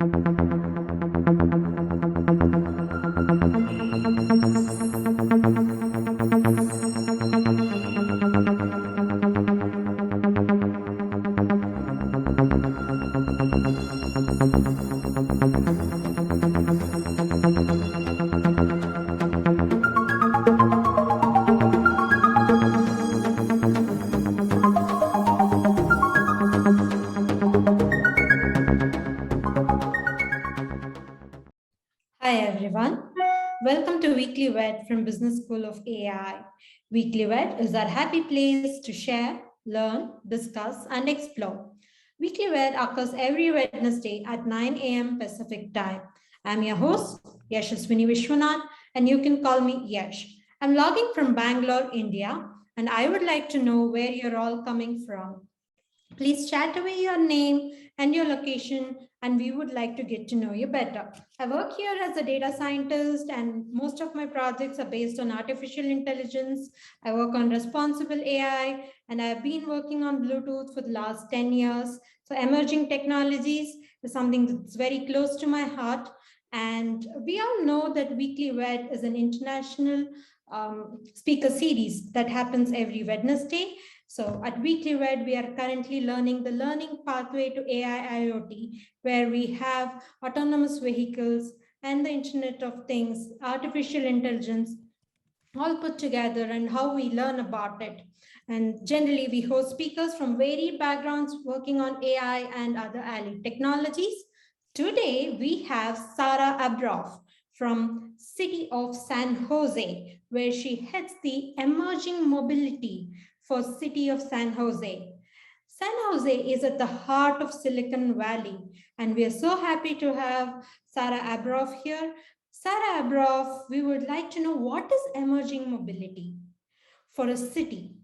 Hi everyone. Welcome to WeeklyWed from Business School of AI. WeeklyWed is our happy place to share, learn, discuss, and explore. WeeklyWed occurs every Wednesday at 9 a.m. Pacific Time. I'm your host, Yashaswini Vishwanath, and you can call me Yash. I'm logging from Bangalore, India, and I would like to know where you're all coming from. Please chat away your name and your location, and we would like to get to know you better. I work here as a data scientist, and most of my projects are based on artificial intelligence. I work on responsible AI, and I've been working on Bluetooth for the last 10 years. So emerging technologies is something that's very close to my heart. And we all know that WeeklyWed is an international speaker series that happens every Wednesday. So at WeeklyWed, we are currently learning the learning pathway to AI IoT, where we have autonomous vehicles and the Internet of Things, artificial intelligence, all put together and how we learn about it. And generally, we host speakers from varied backgrounds working on AI and other allied technologies. Today, we have Sarah Abroff from City of San Jose, where she heads the emerging mobility for City of San Jose. San Jose is at the heart of Silicon Valley, and we are so happy to have Sarah Abroff here. Sarah Abroff, we would like to know, what is emerging mobility for a city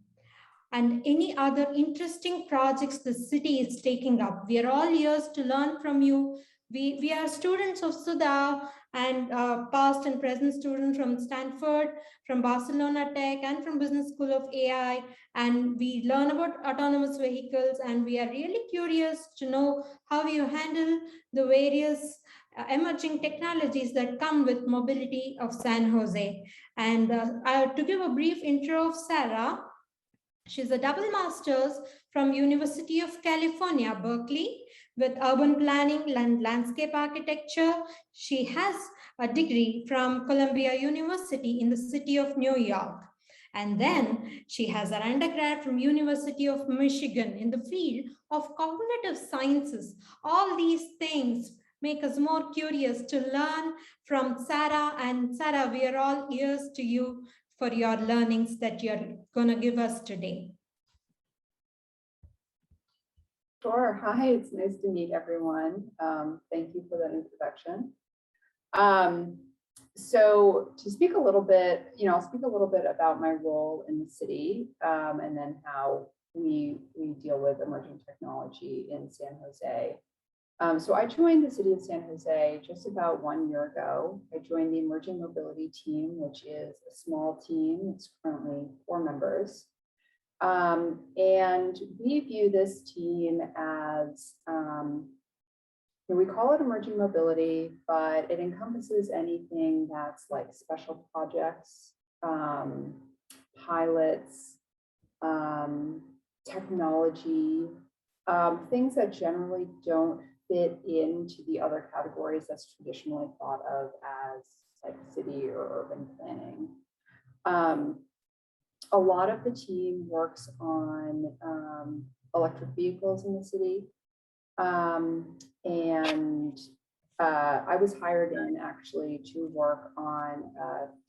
and any other interesting projects the city is taking up. We are all ears to learn from you. We are students of Sudha and past and present students from Stanford, from Barcelona Tech, and from Business School of AI. And we learn about autonomous vehicles, and we are really curious to know how you handle the various emerging technologies that come with mobility of San Jose. And to give a brief intro of Sarah, she's a double master's from University of California, Berkeley, with urban planning and landscape architecture. She has a degree from Columbia University in the city of New York. And then she has an undergrad from University of Michigan in the field of cognitive sciences. All these things make us more curious to learn from Sarah. And Sarah, we are all ears to you for your learnings that you're going to give us today. Sure. Hi, it's nice to meet everyone. Thank you for that introduction. So to speak a little bit, I'll speak a little bit about my role in the city and then how we deal with emerging technology in San Jose. So I joined the city of San Jose just about 1 year ago. I joined the emerging mobility team, which is a small team. It's currently 4 members. And we view this team as, we call it emerging mobility, but it encompasses anything that's like special projects, pilots, technology, things that generally don't fit into the other categories that's traditionally thought of as like city or urban planning. A lot of the team works on electric vehicles in the city. And I was hired in actually to work on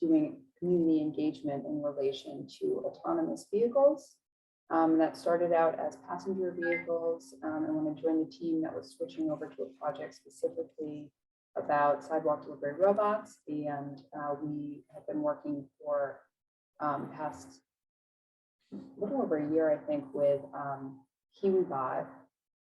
doing community engagement in relation to autonomous vehicles. That started out as passenger vehicles. And when I joined the team, that was switching over to a project specifically about sidewalk delivery robots. And we have been working for past little over a year, I think, with KiwiBot,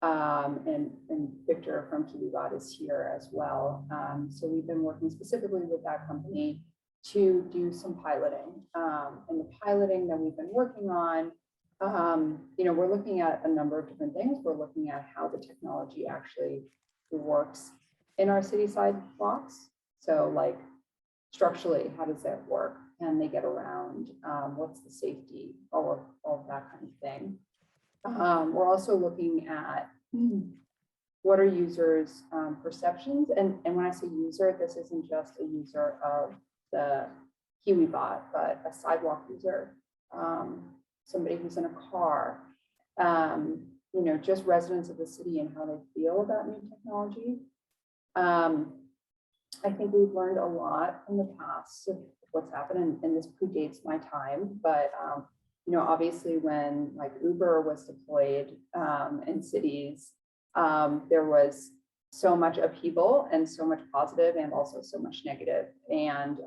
and Victor from KiwiBot is here as well. So we've been working specifically with that company to do some piloting. And the piloting that we've been working on, we're looking at a number of different things. We're looking at how the technology actually works in our city sidewalks. So like structurally, how does that work? Can they get around? What's the safety? All of that kind of thing. We're also looking at what are users' perceptions. And when I say user, this isn't just a user of the KiwiBot, but a sidewalk user, somebody who's in a car, you know, just residents of the city and how they feel about new technology. I think we've learned a lot in the past of what's happened, and this predates my time, but you know, obviously when like Uber was deployed in cities, there was so much upheaval and so much positive and also so much negative. And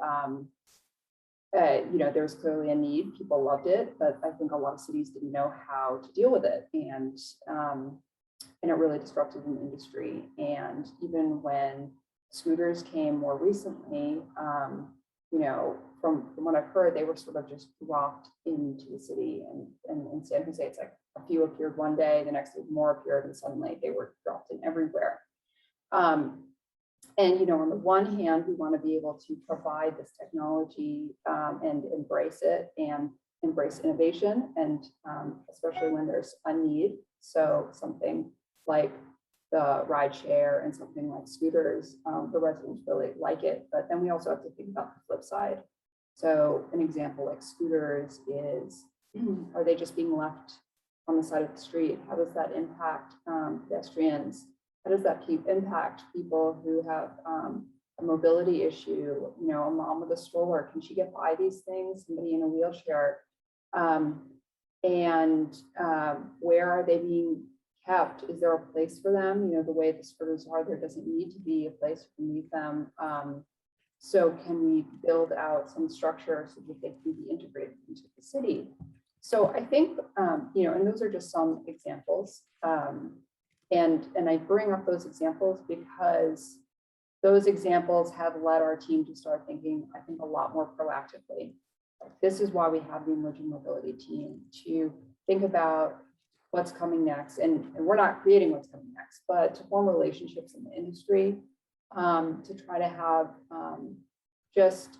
you know, there was clearly a need, people loved it, but I think a lot of cities didn't know how to deal with it. And it really disrupted an industry. And even when scooters came more recently, you know, from what I've heard, they were sort of just dropped into the city. And in San Jose, it's like a few appeared one day, the next day more appeared, and suddenly they were dropped in everywhere. And, you know, on the one hand, we want to be able to provide this technology and embrace it and embrace innovation, and especially when there's a need. So something like the ride share and something like scooters, the residents really like it. But then we also have to think about the flip side. So an example like scooters is, are they just being left on the side of the street? How does that impact pedestrians? How does that impact people who have a mobility issue? You know, a mom with a stroller, can she get by these things? Somebody in a wheelchair, and where are they being kept? Is there a place for them? You know, the way the scooters are, there doesn't need to be a place to leave them. So can we build out some structure so that they can be integrated into the city? So I think, you know, and those are just some examples. And I bring up those examples because those examples have led our team to start thinking, I think, a lot more proactively. This is why we have the emerging mobility team, to think about what's coming next. And we're not creating what's coming next, but to form relationships in the industry, to try to have just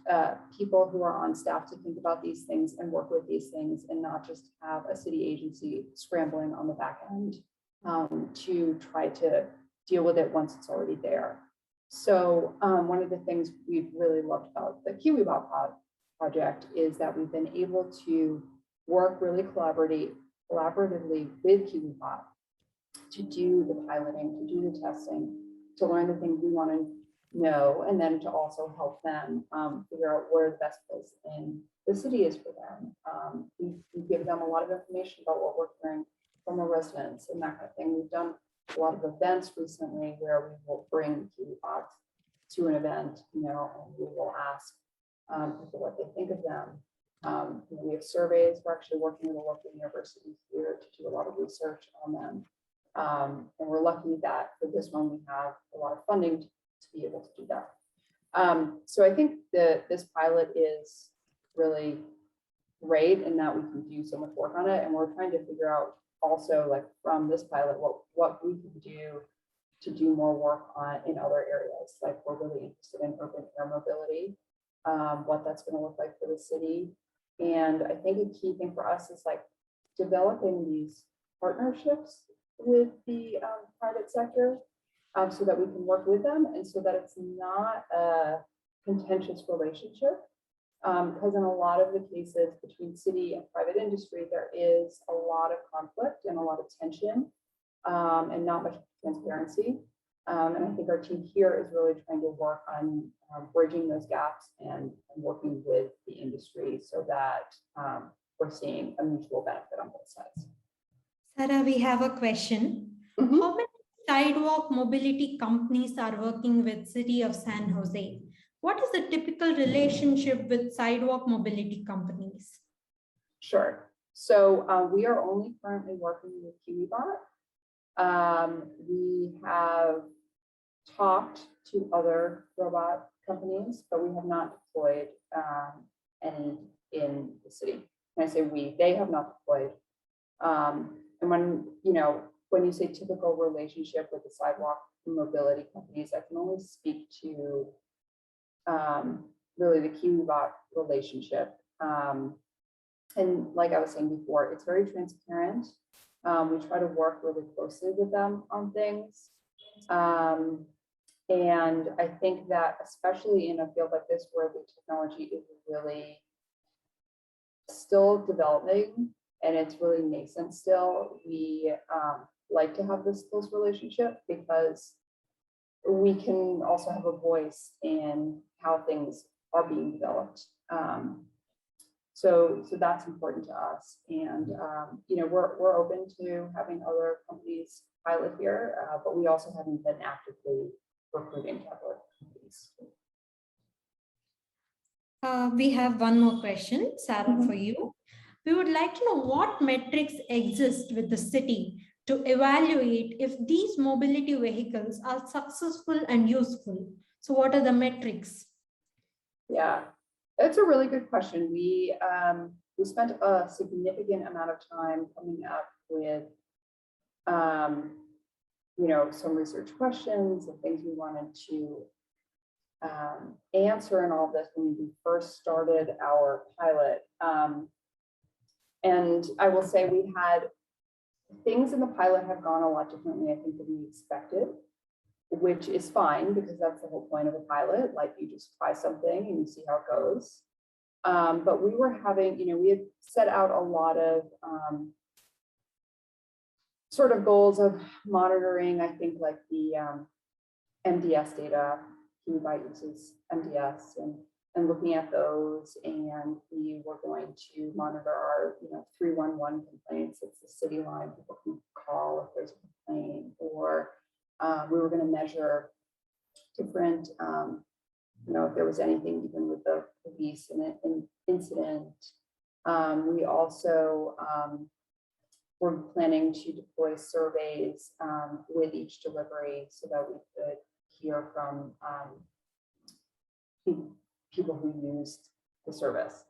people who are on staff to think about these things and work with these things, and not just have a city agency scrambling on the back end to try to deal with it once it's already there. So one of the things we've really loved about the KiwiBot project is that we've been able to work really collaboratively with KiwiBot to do the piloting, to do the testing, to learn the things we want to know, and then to also help them figure out where the best place in the city is for them. We give them a lot of information about what we're hearing from our residents and that kind of thing. We've done a lot of events recently where we will bring KiwiBots to an event, you know, and we will ask people what they think of them. You know, we have surveys. We're actually working with a local university here to do a lot of research on them. And we're lucky that for this one, we have a lot of funding to be able to do that. So I think this pilot is really great in that we can do so much work on it. And we're trying to figure out also, like, from this pilot, what we can do to do more work on in other areas. Like, we're really interested in urban air mobility, what that's going to look like for the city. And I think a key thing for us is like developing these partnerships with the private sector, so that we can work with them, and so that it's not a contentious relationship. Because in a lot of the cases between city and private industry, there is a lot of conflict and a lot of tension, and not much transparency. And I think our team here is really trying to work on bridging those gaps and working with the industry so that we're seeing a mutual benefit on both sides. Sarah, we have a question. Mm-hmm. How many sidewalk mobility companies are working with City of San Jose? What is the typical relationship with sidewalk mobility companies? Sure. So we are only currently working with KiwiBot. We have talked to other robot companies, but we have not deployed any in the city. When I say we, they have not deployed. And when you say typical relationship with the sidewalk mobility companies. I can only speak to really the KiwiBot relationship. And like I was saying before, it's very transparent. We try to work really closely with them on things. And I think that especially in a field like this where the technology is really still developing and it's really nascent still, we like to have this close relationship because we can also have a voice in how things are being developed. So that's important to us. And, you know, we're open to having other companies pilot here, but we also haven't been actively recruiting other companies. We have one more question, Sarah, for you. We would like to know what metrics exist with the city to evaluate if these mobility vehicles are successful and useful. So what are the metrics? Yeah, that's a really good question. We spent a significant amount of time coming up with, you know, some research questions and things we wanted to answer and all this when we first started our pilot. And I will say we had things in the pilot have gone a lot differently, I think, than we expected, which is fine because that's the whole point of a pilot. Like you just try something and you see how it goes. But we were having, you know, we had set out a lot of sort of goals of monitoring, I think, like the MDS data. KiwiBot uses MDS and looking at those, and we were going to monitor our, you know, 311 complaints. It's the city line people can call if there's a complaint, or we were going to measure different, you know, if there was anything even with the police in an incident. We also were planning to deploy surveys with each delivery so that we could hear from people who used the service.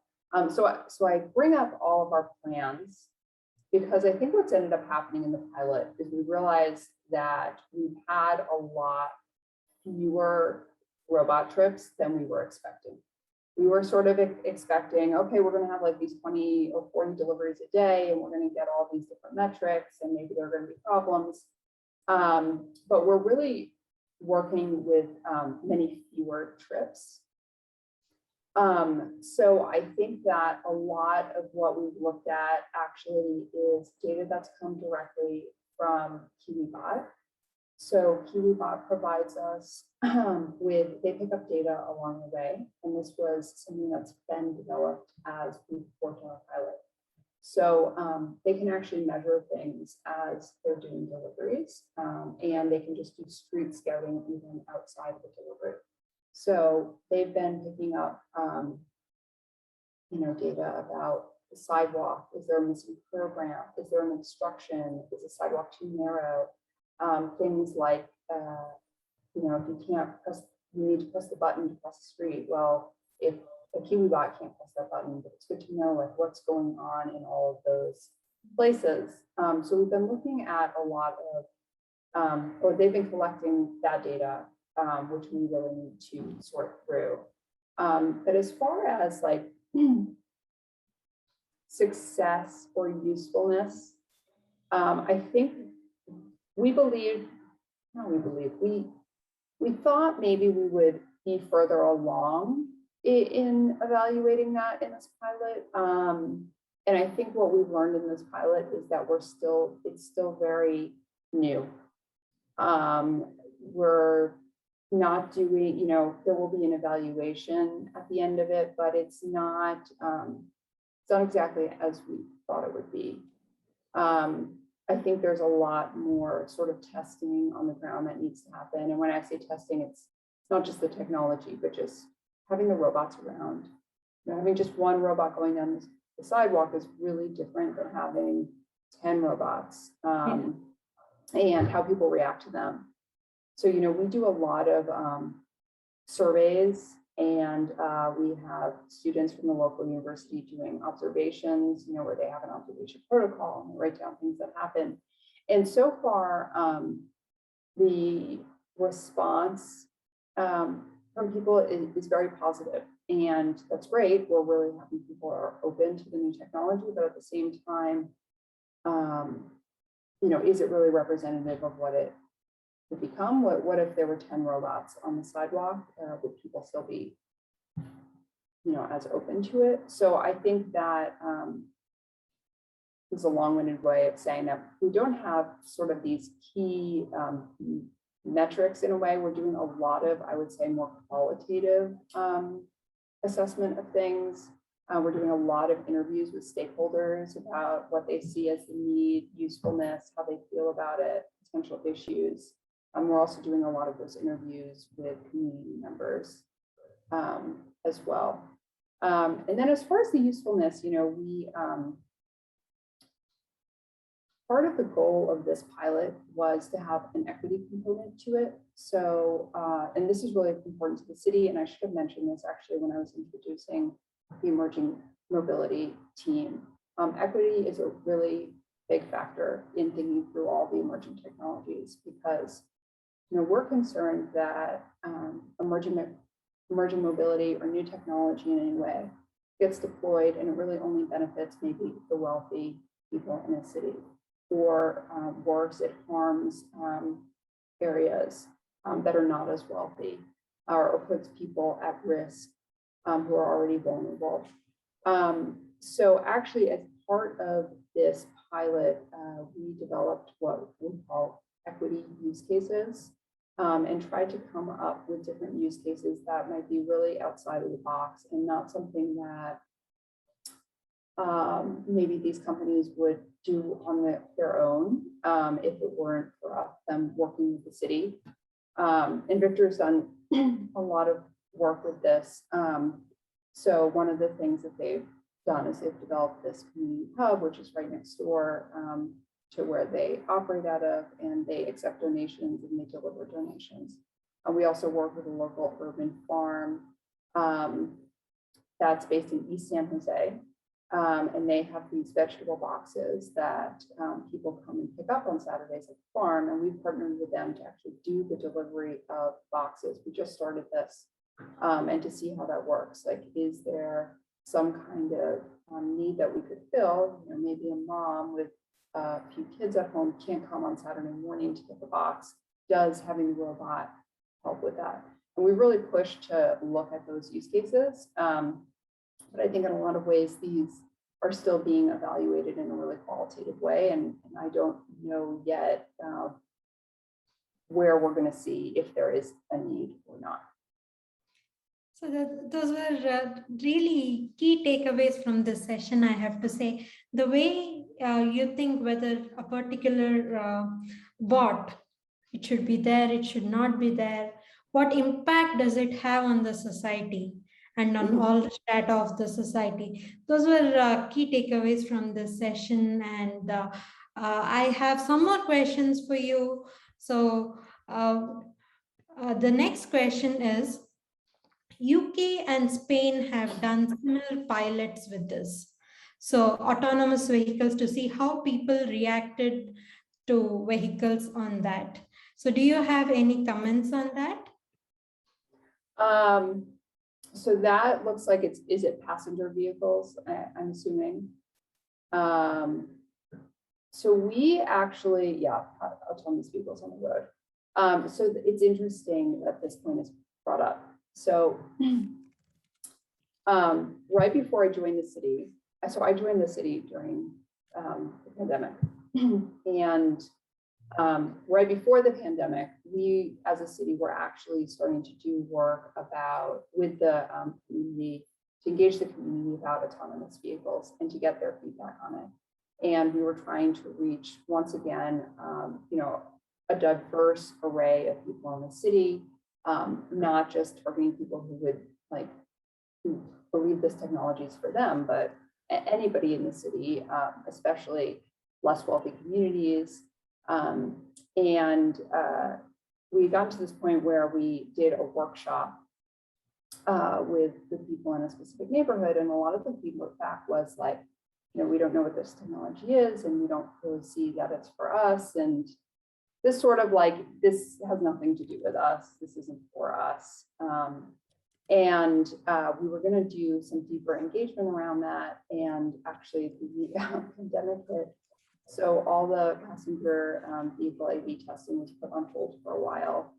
So I bring up all of our plans because I think what's ended up happening in the pilot is we realized that we've had a lot fewer robot trips than we were expecting. We were sort of expecting, okay, we're going to have like these 20 or 40 deliveries a day, and we're going to get all these different metrics, and maybe there are going to be problems. But we're really working with many fewer trips. So I think that a lot of what we've looked at actually is data that's come directly from KiwiBot. So KiwiBot provides us with, they pick up data along the way, and this was something that's been developed as we've worked on our pilot. So they can actually measure things as they're doing deliveries, and they can just do street scouting even outside of the delivery. So they've been picking up, you know, data about the sidewalk. Is there a missing curb ramp? Is there an obstruction? Is the sidewalk too narrow? Things like, you know, if you can't press, you need to press the button to cross the street. Well, if a KiwiBot can't press that button, but it's good to know like what's going on in all of those places. So we've been looking at a lot of, or they've been collecting that data, which we really need to sort through. But as far as like success or usefulness, I think we thought maybe we would be further along in evaluating that in this pilot. And I think what we've learned in this pilot is that it's still very new. We're not doing, you know, there will be an evaluation at the end of it, but it's not exactly as we thought it would be. I think there's a lot more sort of testing on the ground that needs to happen. And when I say testing, it's not just the technology, but just having the robots around. You know, having just one robot going down the sidewalk is really different than having 10 robots, and how people react to them. So, you know, we do a lot of surveys, and we have students from the local university doing observations, you know, where they have an observation protocol and they write down things that happen. And so far, the response from people is very positive, and that's great. We're really happy people are open to the new technology, but at the same time, is it really representative of what it would become? What if there were 10 robots on the sidewalk? Would people still be, as open to it? So I think that is a long-winded way of saying that we don't have sort of these key metrics in a way. We're doing a lot of, I would say, more qualitative assessment of things. We're doing a lot of interviews with stakeholders about what they see as the need, usefulness, how they feel about it, potential issues. We're also doing a lot of those interviews with community members as well. And then as far as the usefulness, we part of the goal of this pilot was to have an equity component to it. So, and this is really important to the city, and I should have mentioned this actually when I was introducing the emerging mobility team. Equity is a really big factor in thinking through all the emerging technologies, because we're concerned that emerging mobility or new technology in any way gets deployed and it really only benefits maybe the wealthy people in a city, or worse, it harms areas that are not as wealthy, or puts people at risk who are already vulnerable. So actually, as part of this pilot, we developed what we call equity use cases, and tried to come up with different use cases that might be really outside of the box and not something that maybe these companies would do on their own if it weren't for them working with the city. And Victor's done a lot of work with this. So one of the things that they've done is they've developed this community hub, which is right next door to where they operate out of, and they accept donations and they deliver donations. We also work with a local urban farm that's based in East San Jose. And they have these vegetable boxes that people come and pick up on Saturdays at the farm, and we've partnered with them to actually do the delivery of boxes. We just started this, and to see how that works. Like, is there some kind of need that we could fill? Maybe a mom with a few kids at home can't come on Saturday morning to get the box. Does having the robot help with that? And we really pushed to look at those use cases. But I think in a lot of ways, these are still being evaluated in a really qualitative way. And I don't know yet where we're going to see if there is a need or not. So those were really key takeaways from this session, I have to say. The way you think whether a particular bot, it should be there, it should not be there, what impact does it have on the society and on all the strata of the society. Those were key takeaways from this session. And I have some more questions for you. So the next question is, UK and Spain have done similar pilots with this. So autonomous vehicles, to see how people reacted to vehicles on that. So do you have any comments on that? So that looks like is it passenger vehicles, I'm assuming. So we actually, yeah, autonomous vehicles on the road. So it's interesting that this point is brought up. So right before I joined the city, I joined the city during the pandemic. And right before the pandemic, we as a city were actually starting to do work with the community, to engage the community about autonomous vehicles and to get their feedback on it. And we were trying to reach, once again, a diverse array of people in the city, not just targeting people who believe this technology is for them, but anybody in the city, especially less wealthy communities. We got to this point where we did a workshop with the people in a specific neighborhood, and a lot of the feedback was like, we don't know what this technology is, and we don't really see that it's for us. And this sort of like, this has nothing to do with us. This isn't for us. And we were going to do some deeper engagement around that. And actually the pandemic hit. So all the passenger vehicle AV testing was put on hold for a while.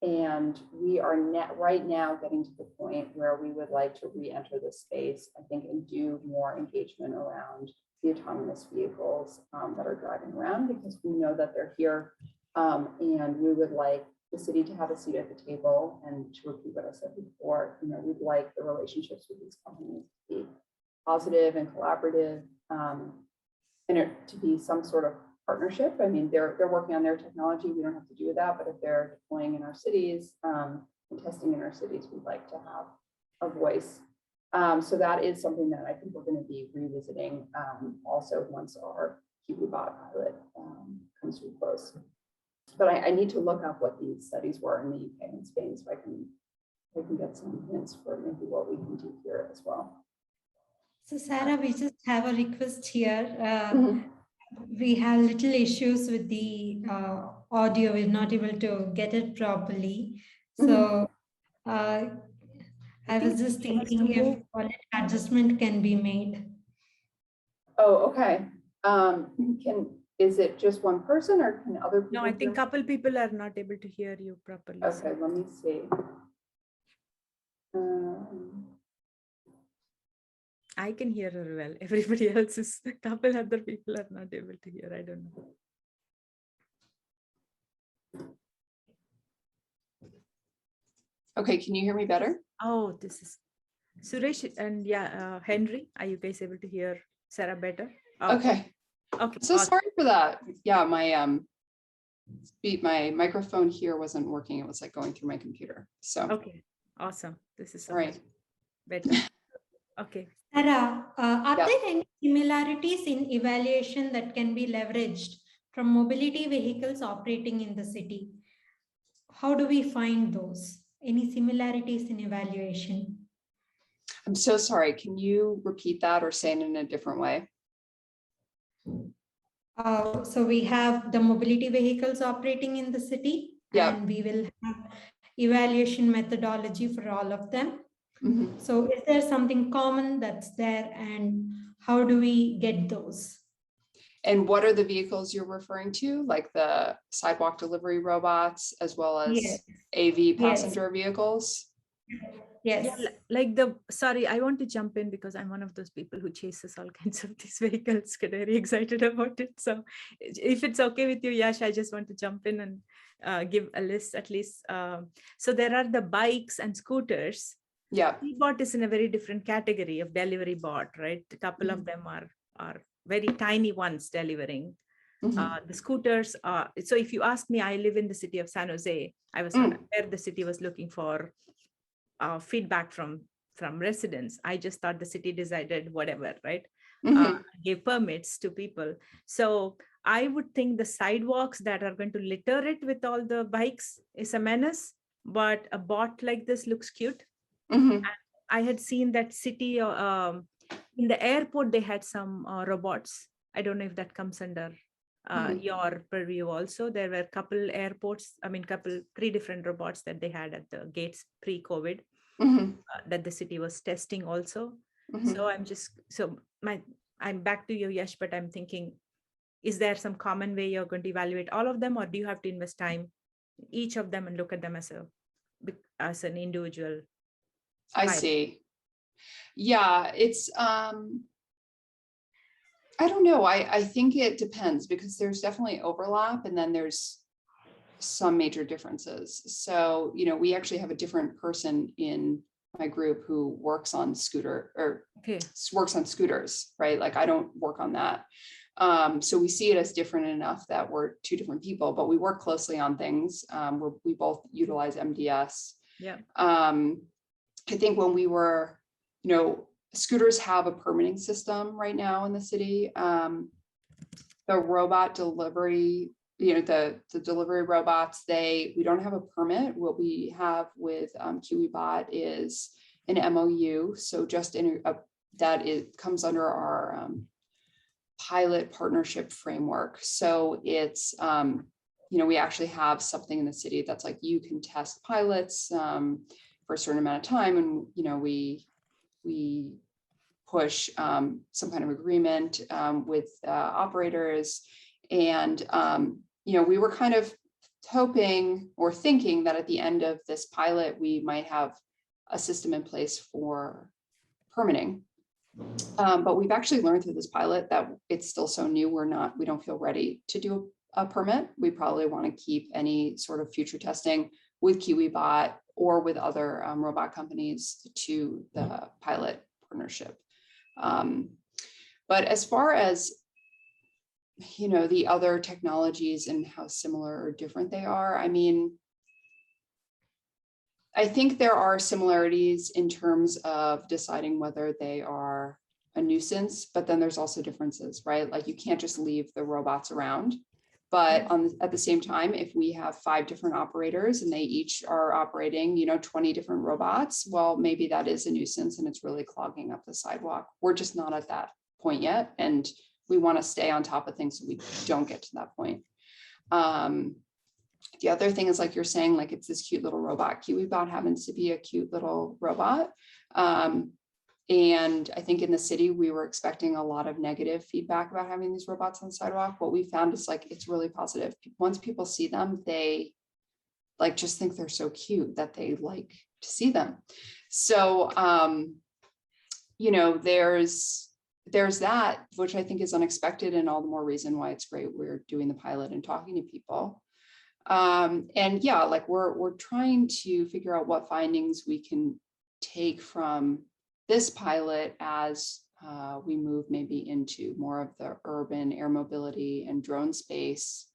And we are right now getting to the point where we would like to re-enter the space, I think, and do more engagement around the autonomous vehicles that are driving around, because we know that they're here. And we would like the city to have a seat at the table. And to repeat what I said before, we'd like the relationships with these companies to be positive and collaborative, and it to be some sort of partnership. I mean, they're working on their technology. We don't have to do that, but if they're deploying in our cities and testing in our cities, we'd like to have a voice. So that is something that I think we're going to be revisiting also once our QBot pilot comes to a close. But I need to look up what these studies were in the UK and Spain, so I can get some hints for maybe what we can do here as well. So Sarah, we just have a request here. Mm-hmm. We have little issues with the audio. We're not able to get it properly. So I was just thinking if adjustment can be made. Oh, okay. Is it just one person, or can other people? No, I think couple people are not able to hear you properly. Okay, so. let me see. I can hear her well. Everybody else is, a couple other people are not able to hear. I don't know. Okay, can you hear me better? Oh, this is Suresh and Henry. Are you guys able to hear Sarah better? Oh, Okay. Okay. So sorry for that. Yeah, my microphone here wasn't working. It was like going through my computer. So okay, awesome. This is so right. much better. Okay. Sarah, are there any similarities in evaluation that can be leveraged from mobility vehicles operating in the city? How do we find those? Any similarities in evaluation? I'm so sorry. Can you repeat that or say it in a different way? So we have the mobility vehicles operating in the city, and we will have evaluation methodology for all of them. Mm-hmm. So is there something common that's there, and how do we get those? And what are the vehicles you're referring to, like the sidewalk delivery robots, as well as AV passenger vehicles? Yes. Yeah, like sorry, I want to jump in because I'm one of those people who chases all kinds of these vehicles, get very excited about it. So if it's okay with you, Yash, I just want to jump in and give a list at least. So there are the bikes and scooters. Yeah. Bot is in a very different category of delivery bot, right? A couple of them are very tiny ones delivering. The scooters are, so if you ask me, I live in the city of San Jose. I was where the city was looking for feedback from residents. I just thought the city decided whatever, right? Gave permits to people. So I would think the sidewalks that are going to litter it with all the bikes is a menace, but a bot like this looks cute. I had seen that city in the airport, they had some robots. I don't know if that comes under your purview also. There were a couple airports, three different robots that they had at the gates pre-COVID that the city was testing also. So I'm back to you, Yash, but I'm thinking, is there some common way you're going to evaluate all of them, or do you have to invest time in each of them and look at them as an individual? I see. Yeah, it's, I don't know. I think it depends, because there's definitely overlap, and then there's some major differences. So, we actually have a different person in my group who works on works on scooters, right? Like I don't work on that. So we see it as different enough that we're two different people, but we work closely on things. We both utilize MDS. Yeah. I think when we were, scooters have a permitting system right now in the city. The robot delivery, the delivery robots, we don't have a permit. What we have with QEBot is an MOU. So just comes under our pilot partnership framework. So it's we actually have something in the city that's like, you can test pilots for a certain amount of time. And, we push some kind of agreement with operators. And, we were kind of hoping or thinking that at the end of this pilot, we might have a system in place for permitting. But we've actually learned through this pilot that it's still so new, we don't feel ready to do a permit. We probably want to keep any sort of future testing with KiwiBot or with other robot companies to the pilot partnership. But as far as the other technologies and how similar or different they are, I mean, I think there are similarities in terms of deciding whether they are a nuisance, but then there's also differences, right? Like, you can't just leave the robots around. But at the same time, if we have 5 different operators and they each are operating, 20 different robots, well, maybe that is a nuisance and it's really clogging up the sidewalk. We're just not at that point yet. And we want to stay on top of things so we don't get to that point. The other thing is, like you're saying, like, it's this cute little robot. KiwiBot happens to be a cute little robot. And I think in the city, we were expecting a lot of negative feedback about having these robots on the sidewalk. What we found is, like, it's really positive. Once people see them, they like just think they're so cute that they like to see them. So, there's that, which I think is unexpected, and all the more reason why it's great we're doing the pilot and talking to people. And yeah, like we're trying to figure out what findings we can take from this pilot as we move maybe into more of the urban air mobility and drone space.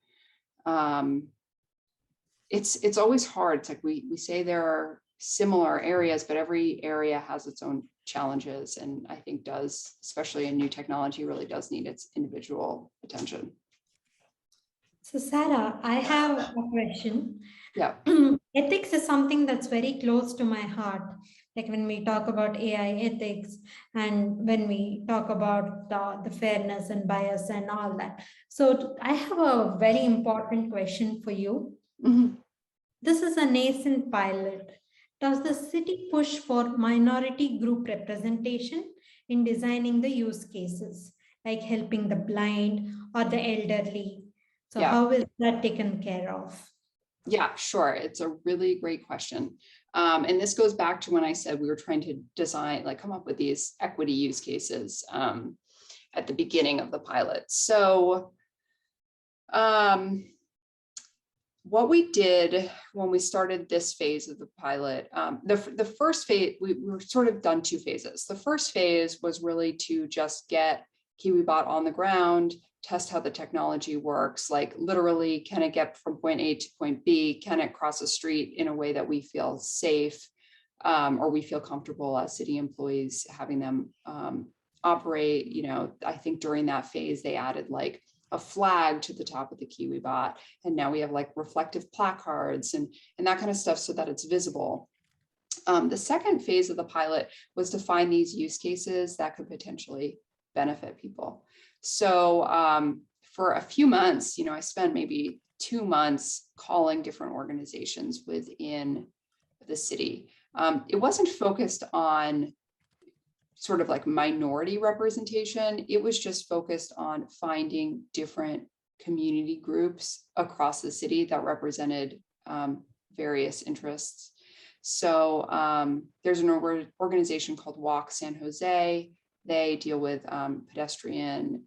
It's always hard. It's like we say there are similar areas, but every area has its own challenges, and I think especially in new technology, really does need its individual attention. So Sarah, I have a question. Yeah. Ethics is something that's very close to my heart. Like when we talk about AI ethics and when we talk about the fairness and bias and all that. So I have a very important question for you. Mm-hmm. This is a nascent pilot. Does the city push for minority group representation in designing the use cases, like helping the blind or the elderly? So Yeah. how is that taken care of? Yeah, sure. It's a really great question. And this goes back to when I said we were trying to design, like come up with these equity use cases at the beginning of the pilot. So what we did when we started this phase of the pilot, the first phase, we were sort of done 2 phases. The first phase was really to just get KiwiBot on the ground, test how the technology works, like literally, can it get from point A to point B? Can it cross a street in a way that we feel safe or we feel comfortable as city employees having them operate? I think during that phase, they added like a flag to the top of the KiwiBot. And now we have like reflective placards and that kind of stuff so that it's visible. The second phase of the pilot was to find these use cases that could potentially benefit people. So for a few months, I spent maybe 2 months calling different organizations within the city. It wasn't focused on sort of like minority representation. It was just focused on finding different community groups across the city that represented various interests. So there's an organization called Walk San Jose. They deal with pedestrian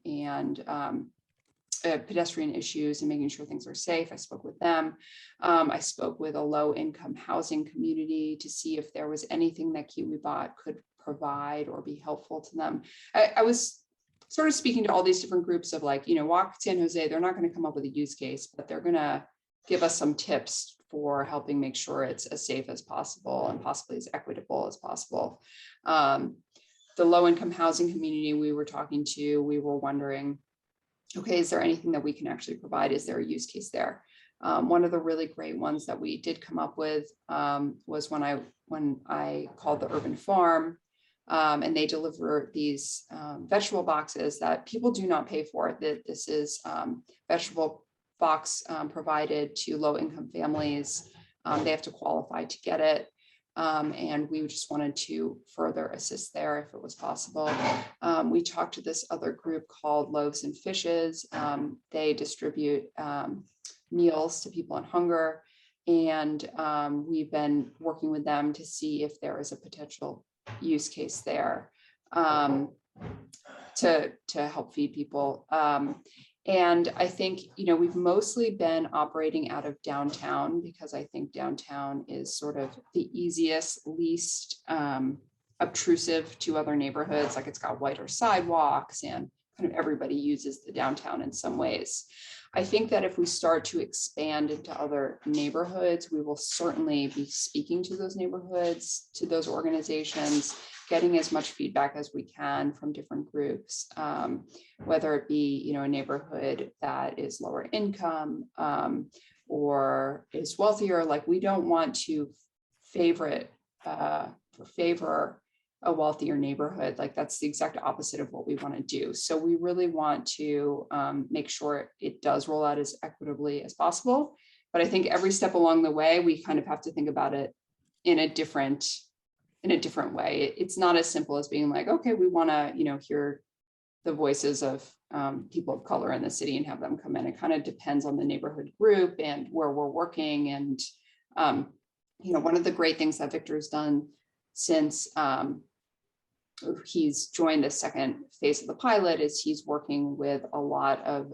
issues and making sure things are safe. I spoke with them. I spoke with a low-income housing community to see if there was anything that KiwiBot could provide or be helpful to them. I was sort of speaking to all these different groups of like, Walk San Jose, they're not going to come up with a use case, but they're going to give us some tips for helping make sure it's as safe as possible and possibly as equitable as possible. The low-income housing community we were talking to, we were wondering, okay, is there anything that we can actually provide? Is there a use case there? One of the really great ones that we did come up with was when I called the urban farm, and they deliver these vegetable boxes that people do not pay for. This is vegetable box provided to low-income families. They have to qualify to get it. And we just wanted to further assist there if it was possible. We talked to this other group called Loaves and Fishes. They distribute meals to people in hunger. And we've been working with them to see if there is a potential use case there to help feed people. And I think, we've mostly been operating out of downtown because I think downtown is sort of the easiest, least obtrusive to other neighborhoods. Like it's got wider sidewalks and kind of everybody uses the downtown in some ways. I think that if we start to expand into other neighborhoods, we will certainly be speaking to those neighborhoods, to those organizations, getting as much feedback as we can from different groups, whether it be, a neighborhood that is lower income or is wealthier. Like we don't want to favor a wealthier neighborhood. Like that's the exact opposite of what we want to do. So we really want to make sure it does roll out as equitably as possible. But I think every step along the way, we kind of have to think about it in a different way. It's not as simple as being like, okay, we want to, hear the voices of people of color in the city and have them come in. It kind of depends on the neighborhood group and where we're working. And, one of the great things that Victor's done since he's joined the second phase of the pilot is he's working with a lot of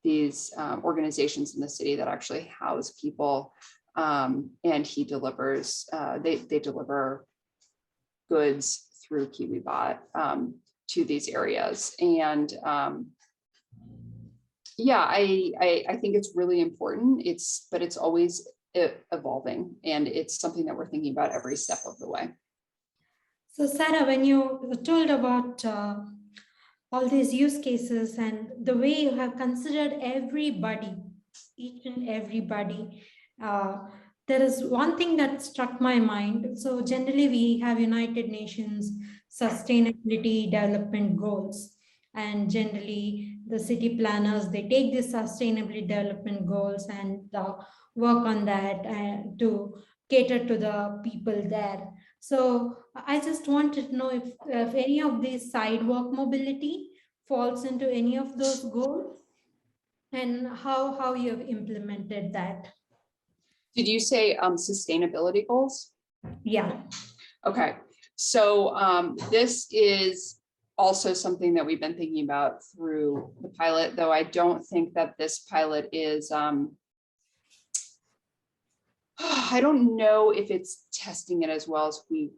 these organizations in the city that actually house people. And he delivers, they deliver goods through KiwiBot to these areas. And I think it's really important. But it's always evolving, and it's something that we're thinking about every step of the way. So Sarah, when you told about all these use cases and the way you have considered everybody, each and everybody, there is one thing that struck my mind. So generally we have United Nations Sustainability Development Goals, and generally the city planners, they take these sustainability development goals and work on that to cater to the people there. So I just wanted to know if any of these sidewalk mobility falls into any of those goals and how you have implemented that. Did you say sustainability goals? Yeah. Okay, so this is also something that we've been thinking about through the pilot, though I don't think that this pilot is, I don't know if it's testing it as well as we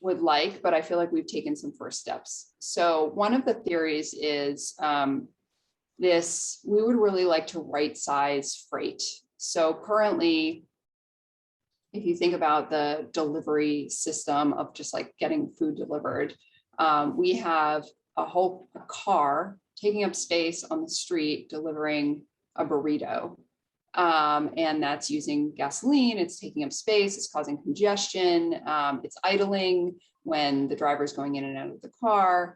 would like, but I feel like we've taken some first steps. So one of the theories is we would really like to right size freight. So currently, if you think about the delivery system of just like getting food delivered, we have a car taking up space on the street delivering a burrito. And that's using gasoline, it's taking up space, it's causing congestion, it's idling when the driver's going in and out of the car,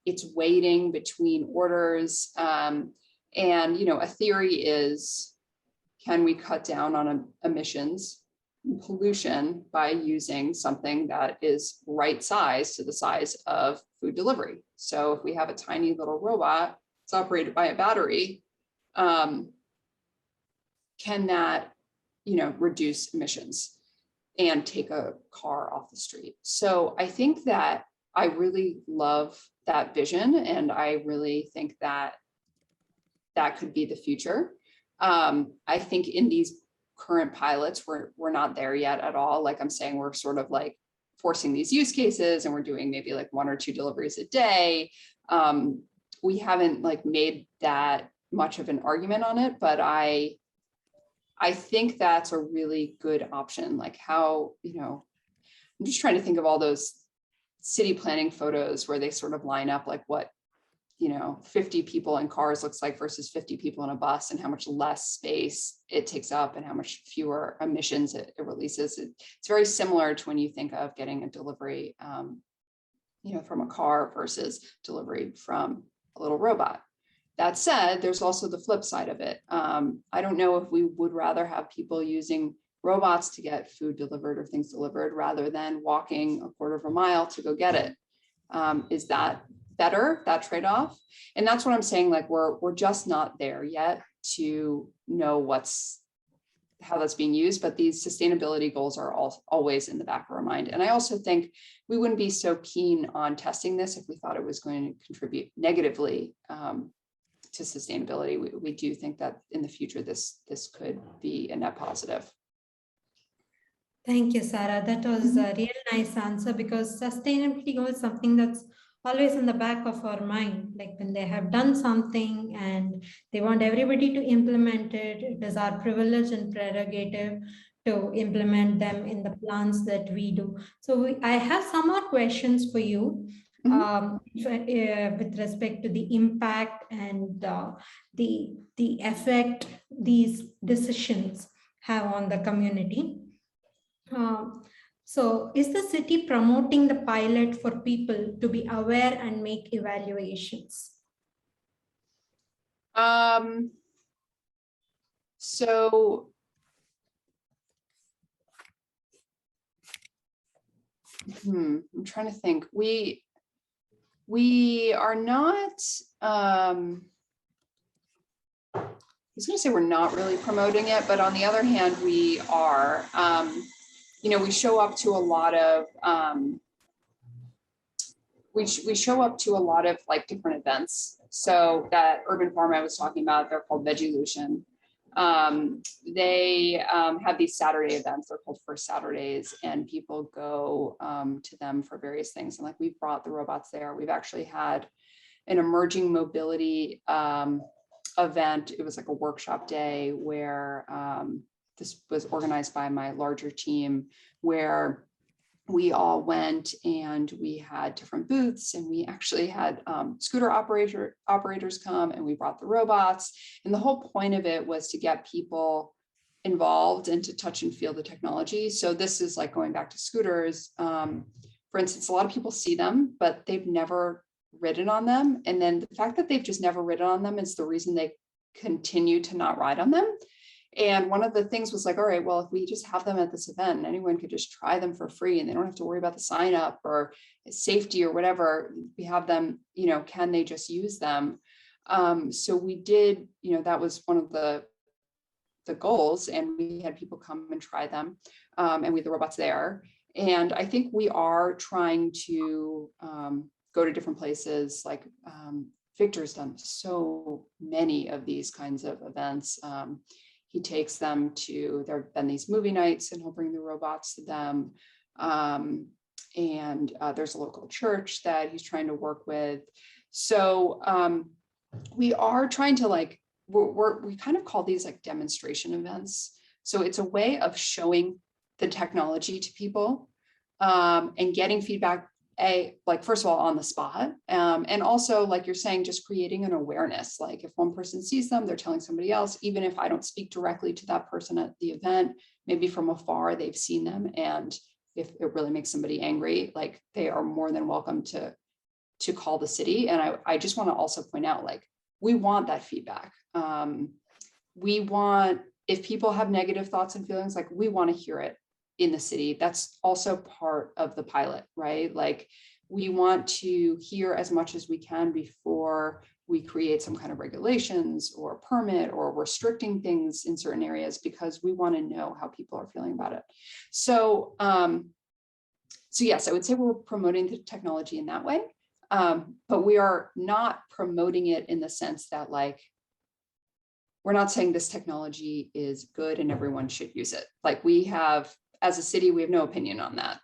it's waiting between orders. And, a theory is, can we cut down on emissions and pollution by using something that is right size to the size of food delivery? So if we have a tiny little robot, it's operated by a battery, can that, reduce emissions and take a car off the street? So I think that I really love that vision, and I really think that that could be the future. I think in these current pilots, we're not there yet at all. Like I'm saying, we're sort of like forcing these use cases, and we're doing maybe like 1 or 2 deliveries a day. We haven't like made that much of an argument on it, but I think that's a really good option. Like how, I'm just trying to think of all those city planning photos where they sort of line up like what, 50 people in cars looks like versus 50 people in a bus, and how much less space it takes up and how much fewer emissions it releases. It's very similar to when you think of getting a delivery, from a car versus delivery from a little robot. That said, there's also the flip side of it. I don't know if we would rather have people using robots to get food delivered or things delivered rather than walking a quarter of a mile to go get it. Is that better, that trade-off? And that's what I'm saying, like we're just not there yet to know how that's being used, but these sustainability goals are always in the back of our mind. And I also think we wouldn't be so keen on testing this if we thought it was going to contribute negatively to sustainability. We do think that in the future, this could be a net positive. Thank you, Sarah. That was a real nice answer, because sustainability goal is something that's always in the back of our mind. Like when they have done something and they want everybody to implement it, it is our privilege and prerogative to implement them in the plans that we do. So I have some more questions for you with respect to the impact and the effect these decisions have on the community. So is the city promoting the pilot for people to be aware and make evaluations? So I'm trying to think. We are not, I was going to say we're not really promoting it, but on the other hand, we are. We show up to a lot of we show up to a lot of like different events. So that urban farm I was talking about, they're called Vegilution. They have these Saturday events. They're called First Saturdays, and people go to them for various things. And like we've brought the robots there. We've actually had an emerging mobility event. It was like a workshop day where this was organized by my larger team, where we all went and we had different booths, and we actually had scooter operators come, and we brought the robots. And the whole point of it was to get people involved and to touch and feel the technology. So this is like going back to scooters. For instance, a lot of people see them, but they've never ridden on them. And then the fact that they've just never ridden on them is the reason they continue to not ride on them. And one of the things was like, all right, well, if we just have them at this event and anyone could just try them for free and they don't have to worry about the sign up or safety or whatever, we have them, can they just use them? So we did, that was one of the goals, and we had people come and try them, and we had the robots there. And I think we are trying to go to different places. Like Victor's done so many of these kinds of events. He takes them to, there have been these movie nights and he'll bring the robots to them. And there's a local church that he's trying to work with. So we are trying to we kind of call these like demonstration events. So it's a way of showing the technology to people and getting feedback, first of all, on the spot. And also, like you're saying, just creating an awareness. Like if one person sees them, they're telling somebody else, even if I don't speak directly to that person at the event, maybe from afar, they've seen them. And if it really makes somebody angry, like they are more than welcome to call the city. And I just want to also point out, like, we want that feedback. We want, if people have negative thoughts and feelings, like we want to hear it in the city. That's also part of the pilot, right? Like we want to hear as much as we can before we create some kind of regulations or permit or restricting things in certain areas, because we want to know how people are feeling about it. So, so yes, I would say we're promoting the technology in that way, but we are not promoting it in the sense that we're not saying this technology is good and everyone should use it. Like we have, as a city, we have no opinion on that.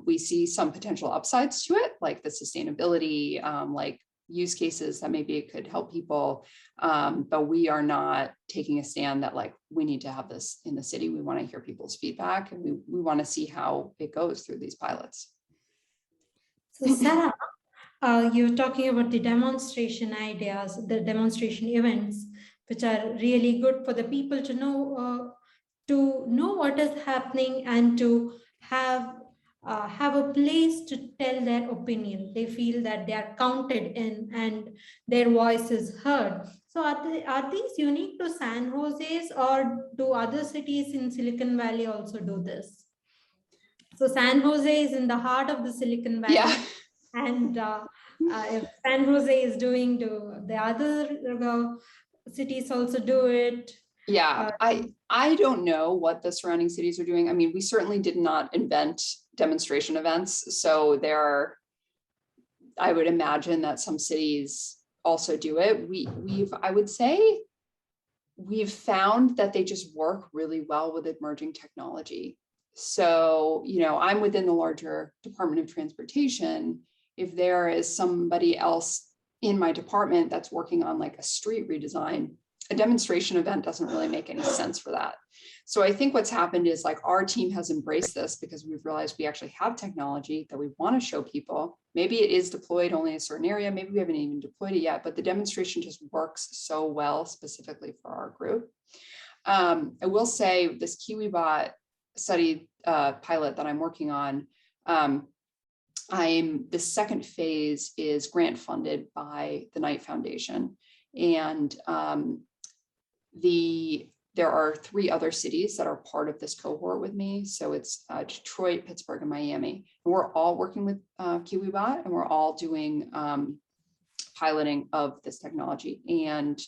We see some potential upsides to it, like the sustainability, like use cases that maybe it could help people. But we are not taking a stand that we need to have this in the city. We want to hear people's feedback, and we want to see how it goes through these pilots. So Sarah, you're talking about the demonstration ideas, the demonstration events, which are really good for the people to know what is happening and to have a place to tell their opinion. They feel that they are counted in and their voice is heard. So are these unique to San Jose's, or do other cities in Silicon Valley also do this? So San Jose is in the heart of the Silicon Valley. Yeah. And if San Jose is doing, do the other cities also do it? Yeah, I don't know what the surrounding cities are doing. I mean, we certainly did not invent demonstration events. So I would imagine that some cities also do it. I would say we've found that they just work really well with emerging technology. So, I'm within the larger Department of Transportation. If there is somebody else in my department that's working on like a street redesign, a demonstration event doesn't really make any sense for that. So I think what's happened is like our team has embraced this because we've realized we actually have technology that we want to show people. Maybe it is deployed only in a certain area. Maybe we haven't even deployed it yet, but the demonstration just works so well specifically for our group. I will say this KiwiBot study pilot that I'm working on, the second phase is grant funded by the Knight Foundation. And there are 3 other cities that are part of this cohort with me. So it's Detroit, Pittsburgh, and Miami. And we're all working with KiwiBot, and we're all doing piloting of this technology. And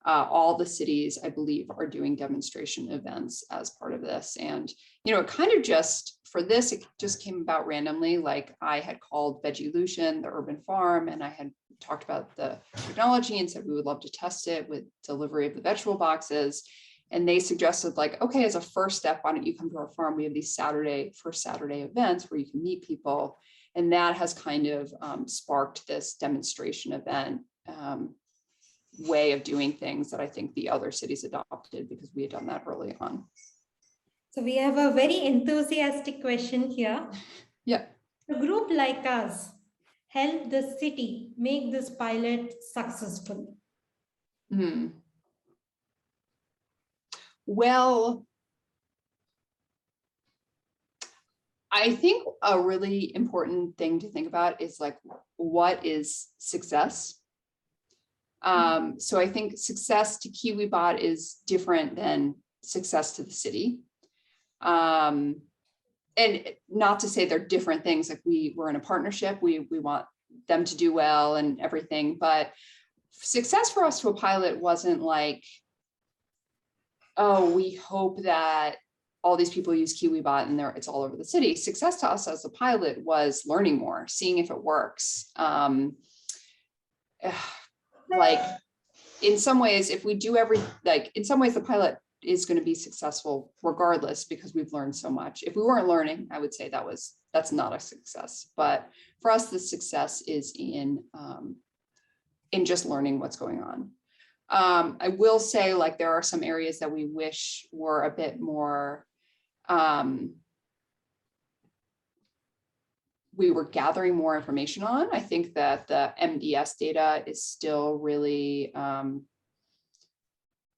all the cities, I believe, are doing demonstration events as part of this. And, it kind of just, for this, it just came about randomly. Like I had called Veggielution, the urban farm, and I had talked about the technology and said we would love to test it with delivery of the vegetable boxes. And they suggested like, okay, as a first step, why don't you come to our farm? We have these first Saturday events where you can meet people. And that has kind of sparked this demonstration event way of doing things that I think the other cities adopted because we had done that early on. So we have a very enthusiastic question here. Yeah. A group like us help the city make this pilot successful. Well, I think a really important thing to think about is like, what is success? So I think success to KiwiBot is different than success to the city. And not to say they're different things, like we're in a partnership, we want them to do well and everything, but success for us to a pilot wasn't like, oh, we hope that all these people use KiwiBot and it's all over the city. Success to us as a pilot was learning more, seeing if it works. Like in some ways, if we do in some ways the pilot is going to be successful regardless because we've learned so much. If we weren't learning, I would say that's not a success. But for us, the success is in just learning what's going on. I will say like there are some areas that we wish were a bit more we were gathering more information on. I think that the MDS data is still really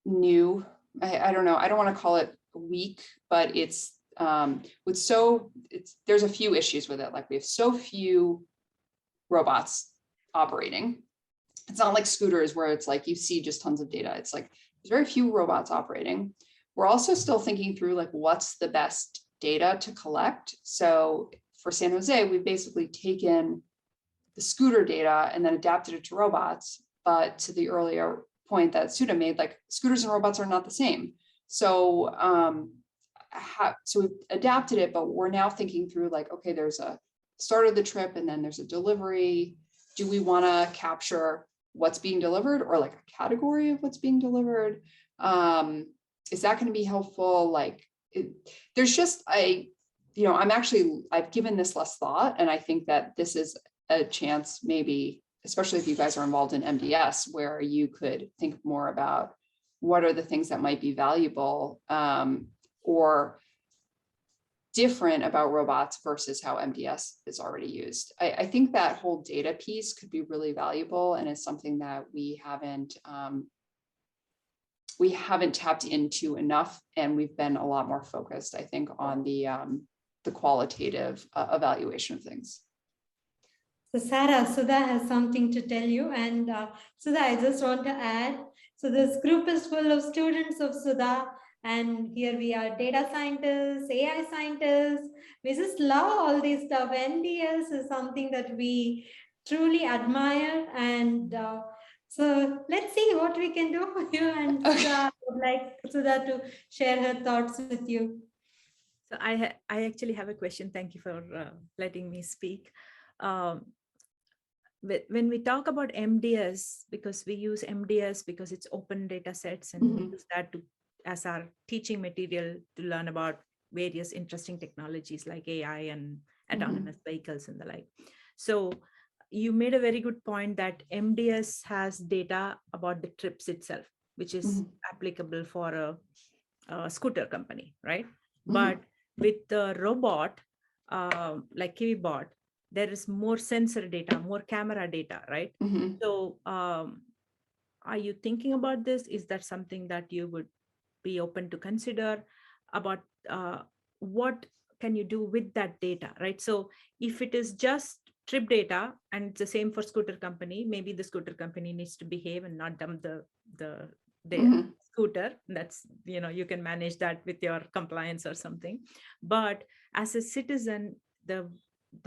new. I don't know. I don't want to call it weak, but there's a few issues with it. Like we have so few robots operating. It's not like scooters where it's like you see just tons of data. It's like there's very few robots operating. We're also still thinking through like what's the best data to collect. So for San Jose, we've basically taken the scooter data and then adapted it to robots. But to the earlier point that Sudha made, like scooters and robots are not the same. So so we've adapted it, but we're now thinking through like, okay, there's a start of the trip and then there's a delivery. Do we want to capture what's being delivered or like a category of what's being delivered? Is that going to be helpful? Like there's just, I've given this less thought. And I think that this is a chance, maybe, especially if you guys are involved in MDS, where you could think more about what are the things that might be valuable or different about robots versus how MDS is already used. I think that whole data piece could be really valuable and is something that we haven't tapped into enough, and we've been a lot more focused, I think, on the qualitative evaluation of things. So Sarah, Sudha has something to tell you, and Sudha, I just want to add So this group is full of students of Sudha, and here we are data scientists, AI scientists. We just love all these stuff. MDS is something that we truly admire, and so let's see what we can do for you. And Sudha, I would like Sudha to share her thoughts with you. So I actually have a question. Thank you for letting me speak. Um, when we talk about MDS, because we use MDS because it's open data sets, and we use that as our teaching material to learn about various interesting technologies like AI and autonomous vehicles and the like. So you made a very good point that MDS has data about the trips itself, which is applicable for a scooter company, right? But with the robot, like KiwiBot, there is more sensor data, more camera data, right? So are you thinking about this? Is that something that you would be open to consider about what can you do with that data, right? So if it is just trip data and it's the same for scooter company, maybe the scooter company needs to behave and not dump the scooter. That's, you can manage that with your compliance or something. But as a citizen, the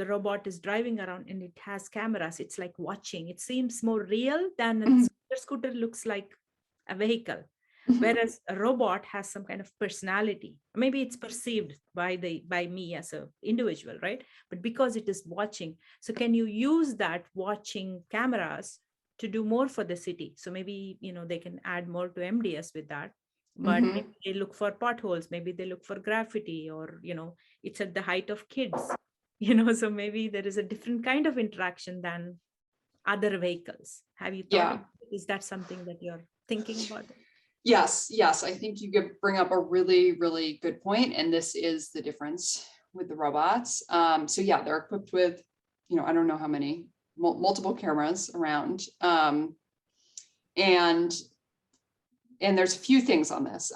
robot is driving around and it has cameras. It's like watching. It seems more real than a scooter looks like a vehicle. Whereas a robot has some kind of personality. Maybe it's perceived by me as an individual, right? But because it is watching, so can you use that watching cameras to do more for the city? So maybe they can add more to MDS with that. But maybe they look for potholes, maybe they look for graffiti, or it's at the height of kids. So maybe there is a different kind of interaction than other vehicles. Have you thought of it? Is that something that you're thinking about? Yes. I think you could bring up a really, really good point. And this is the difference with the robots. So yeah, they're equipped with, I don't know how many, multiple cameras around. And there's a few things on this.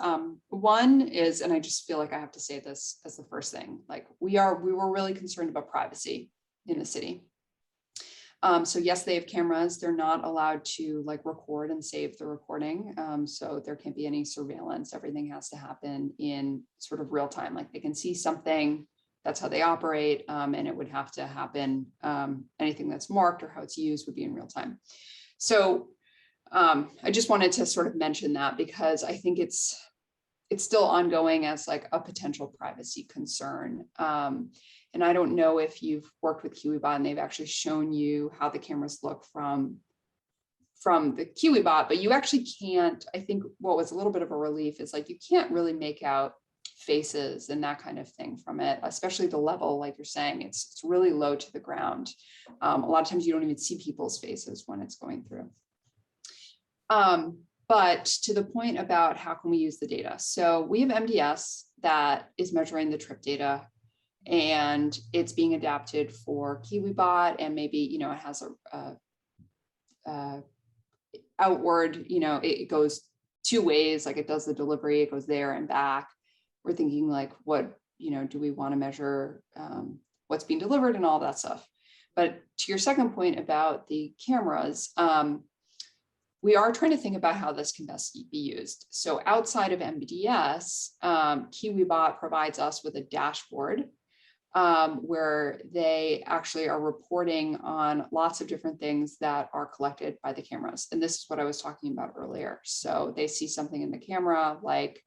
One is, and I just feel like I have to say this as the first thing, like we were really concerned about privacy in the city. So yes, they have cameras. They're not allowed to record and save the recording. So there can't be any surveillance. Everything has to happen in sort of real time. Like they can see something, that's how they operate. And it would have to happen. Anything that's marked or how it's used would be in real time. So I just wanted to sort of mention that because I think it's still ongoing as a potential privacy concern. And I don't know if you've worked with KiwiBot and they've actually shown you how the cameras look from the KiwiBot, but you actually can't. I think what was a little bit of a relief is you can't really make out faces and that kind of thing from it, especially the level, like you're saying, it's really low to the ground. A lot of times you don't even see people's faces when it's going through. But to the point about how can we use the data? So we have MDS that is measuring the trip data and it's being adapted for KiwiBot, and maybe, it has a outward, it goes two ways, it does the delivery, it goes there and back. We're thinking what, do we want to measure what's being delivered and all that stuff. But to your second point about the cameras, we are trying to think about how this can best be used. So outside of MDS, KiwiBot provides us with a dashboard where they actually are reporting on lots of different things that are collected by the cameras. And this is what I was talking about earlier. So they see something in the camera like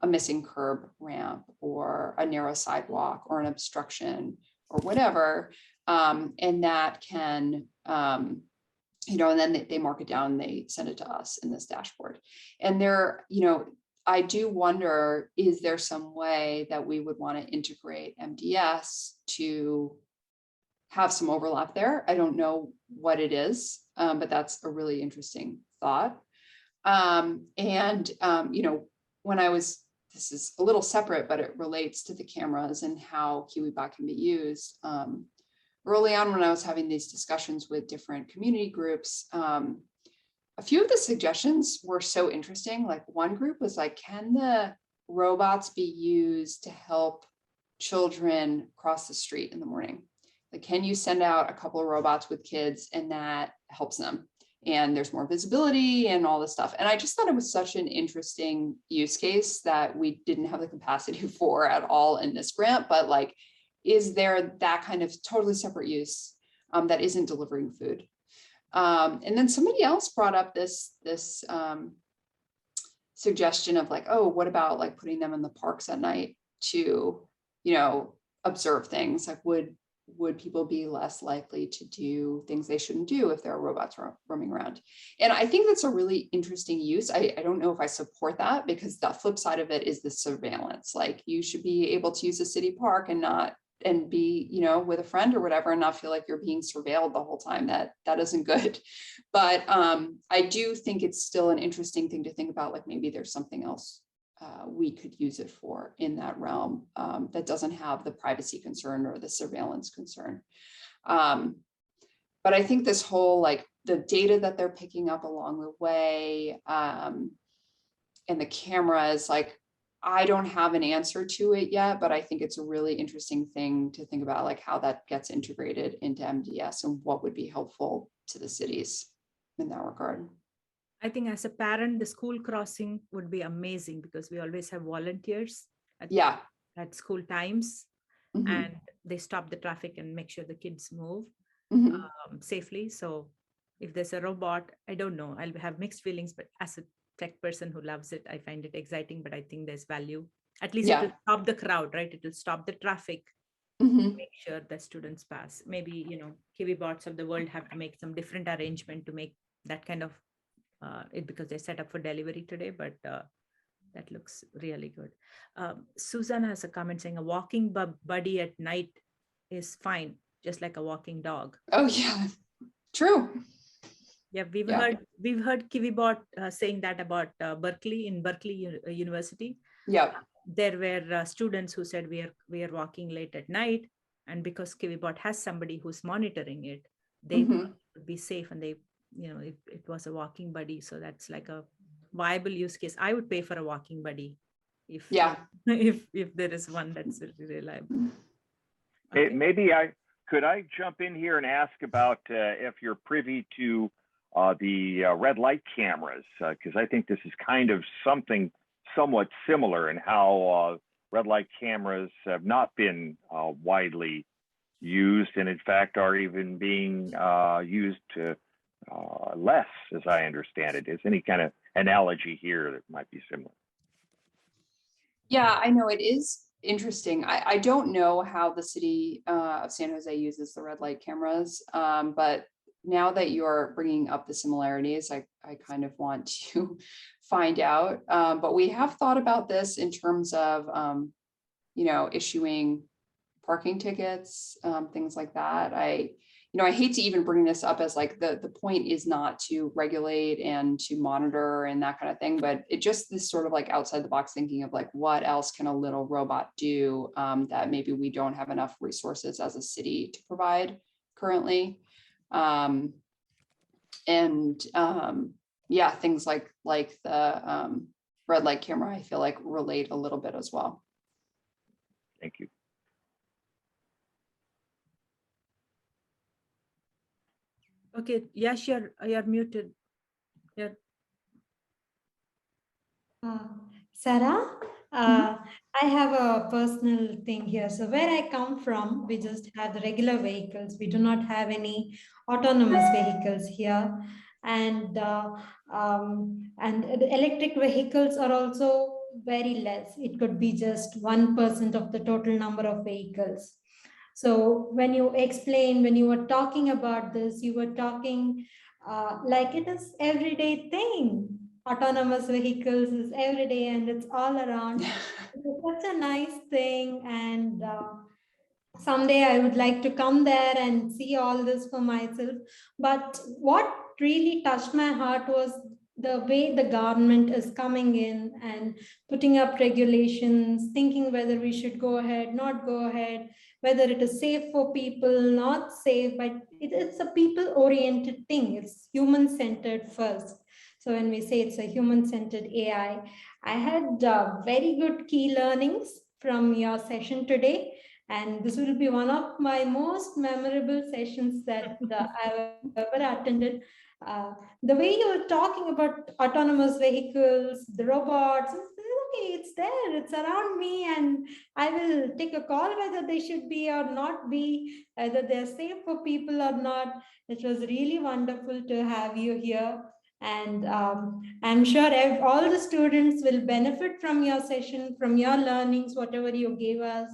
a missing curb ramp or a narrow sidewalk or an obstruction or whatever. And that can, and then they mark it down and they send it to us in this dashboard. And there, I do wonder, is there some way that we would want to integrate MDS to have some overlap there? I don't know what it is, but that's a really interesting thought. When I was, this is a little separate, but it relates to the cameras and how KiwiBot can be used. Early on, when I was having these discussions with different community groups, a few of the suggestions were so interesting. One group was can the robots be used to help children cross the street in the morning? Can you send out a couple of robots with kids and that helps them? and there's more visibility and all this stuff. And I just thought it was such an interesting use case that we didn't have the capacity for at all in this grant, but like, is there that kind of totally separate use that isn't delivering food? And then somebody else brought up this suggestion of like, oh, what about like putting them in the parks at night to, you know, observe things? Like, would people be less likely to do things they shouldn't do if there are robots roaming around? And I think that's a really interesting use. I don't know if I support that, because the flip side of it is the surveillance. Like, you should be able to use a city park and be, you know, with a friend or whatever, and not feel like you're being surveilled the whole time. That isn't good. But I do think it's still an interesting thing to think about, like maybe there's something else we could use it for in that realm that doesn't have the privacy concern or the surveillance concern. But I think this whole, like, the data that they're picking up along the way and the cameras, like, I don't have an answer to it yet, but I think it's a really interesting thing to think about, like how that gets integrated into MDS and what would be helpful to the cities in that regard. I think as a parent, the school crossing would be amazing, because we always have volunteers at school times, and they stop the traffic and make sure the kids move safely. So if there's a robot, I don't know, I'll have mixed feelings, but as a tech person who loves it, I find it exciting, but I think there's value. At least it will stop the crowd, right? It will stop the traffic, make sure that students pass. Maybe, you know, KiwiBots of the world have to make some different arrangement to make that kind of it, because they're set up for delivery today, but that looks really good. Susan has a comment saying a walking buddy at night is fine, just like a walking dog. Oh yeah, true. Yeah, we've heard KiwiBot saying that about Berkeley, in Berkeley University. Yeah, there were students who said we are walking late at night, and because KiwiBot has somebody who's monitoring it, they would be safe, and they, you know, it was a walking buddy. So that's like a viable use case. I would pay for a walking buddy if there is one that's really reliable. Okay. Maybe could I jump in here and ask about if you're privy to the red light cameras, because I think this is kind of something somewhat similar in how red light cameras have not been widely used, and in fact are even being used to less, as I understand it. Is any kind of analogy here that might be similar? Yeah, I know it is interesting. I don't know how the city of San Jose uses the red light cameras, but now that you're bringing up the similarities, I kind of want to find out. But we have thought about this in terms of, you know, issuing parking tickets, things like that. I hate to even bring this up as like the point is not to regulate and to monitor and that kind of thing, but it just this sort of like outside the box thinking of like, what else can a little robot do that maybe we don't have enough resources as a city to provide currently. Yeah, things like the red light camera, I feel like relate a little bit as well. Thank you. Okay, yes, you're muted. Yeah. Sarah, I have a personal thing here. So where I come from, we just have the regular vehicles. We do not have any autonomous vehicles here. And the electric vehicles are also very less. It could be just 1% of the total number of vehicles. So when you were talking about this, you were talking like it is everyday thing. Autonomous vehicles is every day and it's all around. It's such a nice thing, and someday I would like to come there and see all this for myself. But what really touched my heart was the way the government is coming in and putting up regulations, thinking whether we should go ahead, not go ahead, whether it is safe for people, not safe, but it's a people-oriented thing. It's human-centered first. So when we say it's a human-centered AI, I had very good key learnings from your session today. And this will be one of my most memorable sessions that I've ever attended. The way you were talking about autonomous vehicles, the robots, okay, it's there, it's around me, and I will take a call whether they should be or not be, whether they're safe for people or not. It was really wonderful to have you here. And I'm sure all the students will benefit from your session, from your learnings, whatever you gave us,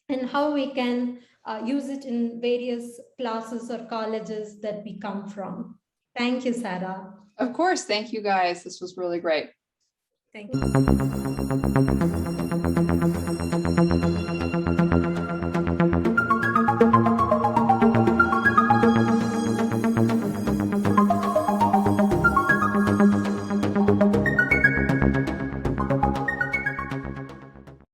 and how we can use it in various classes or colleges that we come from. Thank you, Sarah. Of course. Thank you guys. This was really great. Thank you.